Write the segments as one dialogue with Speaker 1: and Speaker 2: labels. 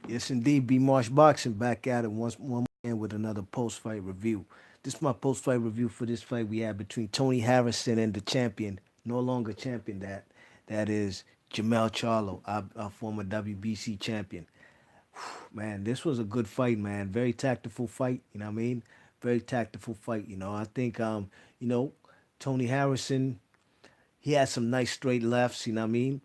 Speaker 1: Yes, indeed. B Marsh Boxing back at it once one more again with another post fight review. This is my post fight review for this fight we had between Tony Harrison and the champion, no longer champion that is Jermell Charlo, our former WBC champion. Man, this was a good fight, man. Very tactful fight. You know what I mean? Very tactful fight. I think you know, Tony Harrison, he had some nice straight lefts. You know what I mean?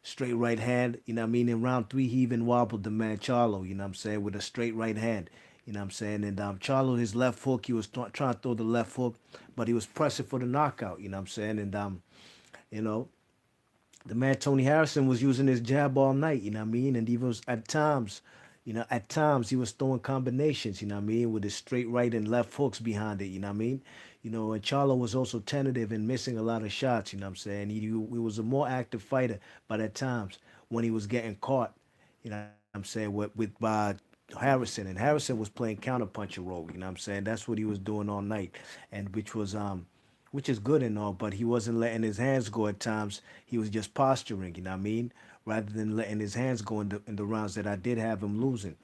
Speaker 1: Straight right hand, you know what I mean? In round three, he even wobbled the man Charlo, you know what I'm saying, with a straight right hand, you know what I'm saying? And Charlo, his left hook, he was trying to throw the left hook, but he was pressing for the knockout, you know what I'm saying? And, you know, the man Tony Harrison was using his jab all night, you know what I mean? And he was at times he was throwing combinations, you know what I mean, with his straight right and left hooks behind it, you know what I mean? And Charlo was also tentative and missing a lot of shots, you know what I'm saying? He was a more active fighter, but at times when he was getting caught, you know what I'm saying, with Harrison, and Harrison was playing counterpuncher role, you know what I'm saying? That's what he was doing all night, and which is good and all, but he wasn't letting his hands go at times. He was just posturing, you know what I mean? Rather than letting his hands go in the rounds that I did have him losing.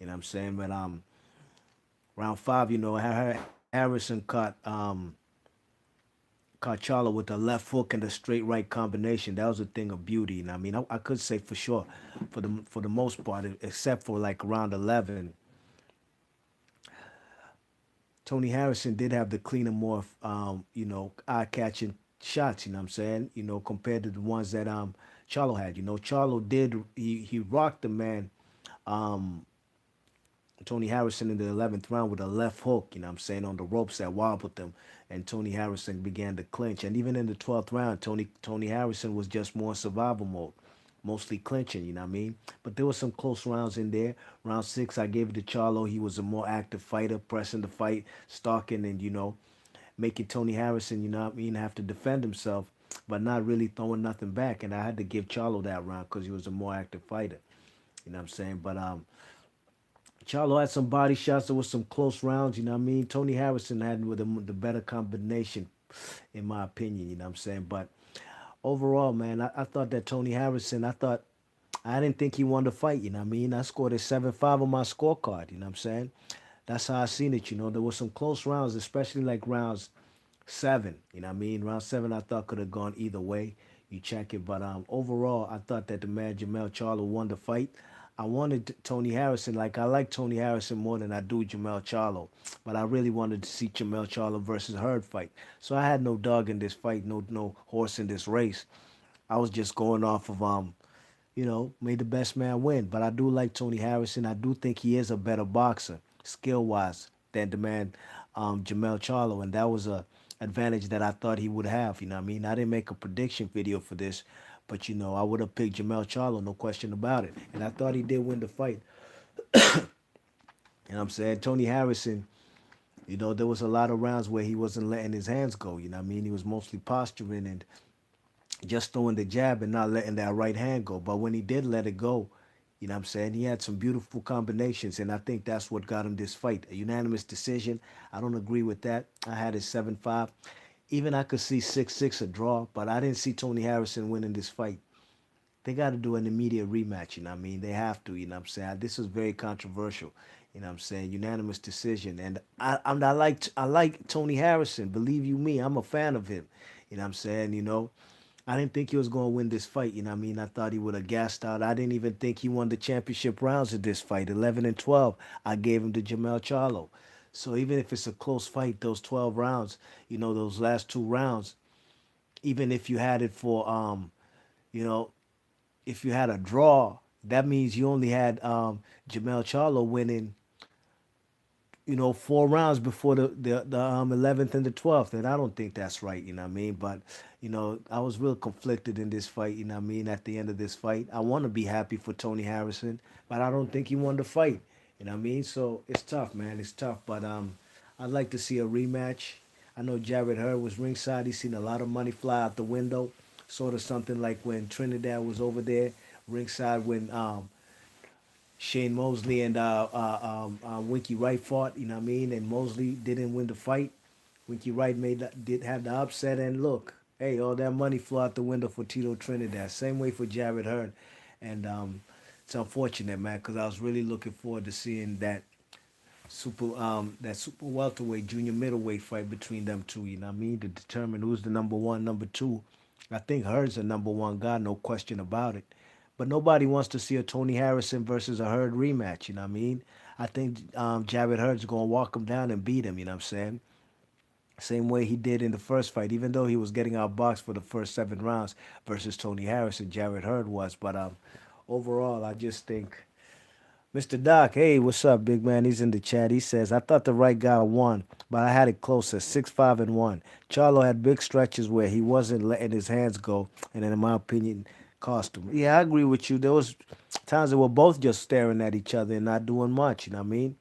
Speaker 1: You know what I'm saying? But round five, Harrison caught Charlo with the left hook and the straight right combination. That was a thing of beauty. You know what I mean? I could say for sure, for the most part, except for like round 11, Tony Harrison did have the cleaner, more eye-catching shots. You know what I'm saying? Compared to the ones that Charlo had. Charlo did he rocked the man Tony Harrison in the 11th round with a left hook. You know what I'm saying, on the ropes that wobbled them, and Tony Harrison began to clinch. And even in the 12th round, Tony Harrison was just more in survival mode, mostly clinching, you know what I mean? But there were some close rounds in there. Round six, I gave it to Charlo. He was a more active fighter, pressing the fight, stalking, and, making Tony Harrison, you know what I mean, have to defend himself, but not really throwing nothing back. And I had to give Charlo that round because he was a more active fighter. You know what I'm saying? But Charlo had some body shots. There was some close rounds. You know what I mean? Tony Harrison had with the better combination, in my opinion. You know what I'm saying? But overall, man, I thought that Tony Harrison, I didn't think he won the fight, you know what I mean? I scored a 7-5 on my scorecard, you know what I'm saying? That's how I seen it, There was some close rounds, especially like rounds seven, you know what I mean? Round seven I thought could have gone either way. You check it. But overall I thought that the man Jermell Charlo won the fight. I wanted Tony Harrison, like I like Tony Harrison more than I do Jermell Charlo. But I really wanted to see Jermell Charlo versus Hurd fight. So I had no dog in this fight, no horse in this race. I was just going off of made the best man win. But I do like Tony Harrison. I do think he is a better boxer, skill wise, than the man Jermell Charlo, and that was a advantage that I thought he would have. You know what I mean? I didn't make a prediction video for this, but I would have picked Jermell Charlo, no question about it. And I thought he did win the fight. And I'm saying Tony Harrison, there was a lot of rounds where he wasn't letting his hands go. You know what I mean? He was mostly posturing and just throwing the jab and not letting that right hand go. But when he did let it go, you know what I'm saying? He had some beautiful combinations, and I think that's what got him this fight. A unanimous decision. I don't agree with that. I had it 7-5. Even I could see 6-6 a draw, but I didn't see Tony Harrison winning this fight. They got to do an immediate rematch, you know what I mean? They have to, you know what I'm saying? This was very controversial, you know what I'm saying? Unanimous decision. And I like Tony Harrison. Believe you me, I'm a fan of him. You know what I'm saying? I didn't think he was going to win this fight. You know what I mean? I thought he would have gassed out. I didn't even think he won the championship rounds of this fight. 11 and 12, I gave him to Jermell Charlo. So even if it's a close fight, those 12 rounds, those last two rounds, even if you had it for, you know, if you had a draw, that means you only had Jermell Charlo winning, 4 rounds before the 11th and the 12th, and I don't think that's right. You know what I mean? But I was real conflicted in this fight. You know what I mean? At the end of this fight, I want to be happy for Tony Harrison, but I don't think he won the fight. You know what I mean? So it's tough, man. It's tough. But I'd like to see a rematch. I know Jared Hurd was ringside. He's seen a lot of money fly out the window. Sort of something like when Trinidad was over there ringside when Shane Mosley and Winky Wright fought, you know what I mean? And Mosley didn't win the fight. Winky Wright did have the upset, and look, hey, all that money flew out the window for Tito Trinidad. Same way for Jared Hearn, and It's unfortunate, man, because I was really looking forward to seeing that super welterweight junior middleweight fight between them two. You know what I mean? To determine who's the number one, number two. I think Hurd's the number one guy, no question about it. But nobody wants to see a Tony Harrison versus a Hurd rematch. You know what I mean? I think Jared Hurd's gonna walk him down and beat him. You know what I'm saying? Same way he did in the first fight, even though he was getting outboxed for the first 7 rounds versus Tony Harrison, Jared Hurd was. But overall, I just think Mr. Doc, hey, what's up, big man? He's in the chat. He says, I thought the right guy won, but I had it closer, 6-5-1. Charlo had big stretches where he wasn't letting his hands go, and in my opinion, cost him. Yeah, I agree with you. There was times that we're both just staring at each other and not doing much, you know what I mean?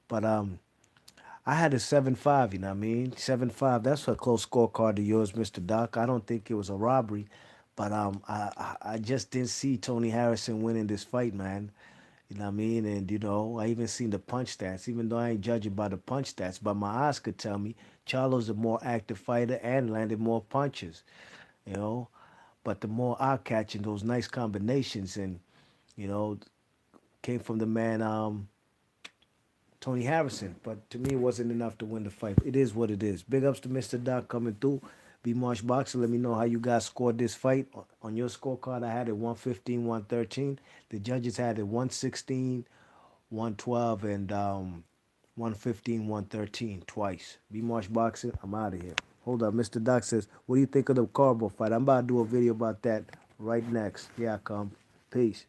Speaker 1: But I had a 7-5, you know what I mean? 7-5. That's a close scorecard to yours, Mr. Doc. I don't think it was a robbery, but I just didn't see Tony Harrison winning this fight, man. You know what I mean? And I even seen the punch stats, even though I ain't judging by the punch stats, but my eyes could tell me Charlo's a more active fighter and landed more punches, you know. But the more eye catching, those nice combinations and, you know, came from the man Tony Harrison, but to me, it wasn't enough to win the fight. It is what it is. Big ups to Mr. Doc coming through. B Marsh Boxer, let me know how you guys scored this fight. On your scorecard, I had it 115, 113. The judges had it 116, 112, and 115, 113 twice. B Marsh Boxer, I'm out of here. Hold up. Mr. Doc says, what do you think of the Carbo fight? I'm about to do a video about that right next. Here I come. Peace.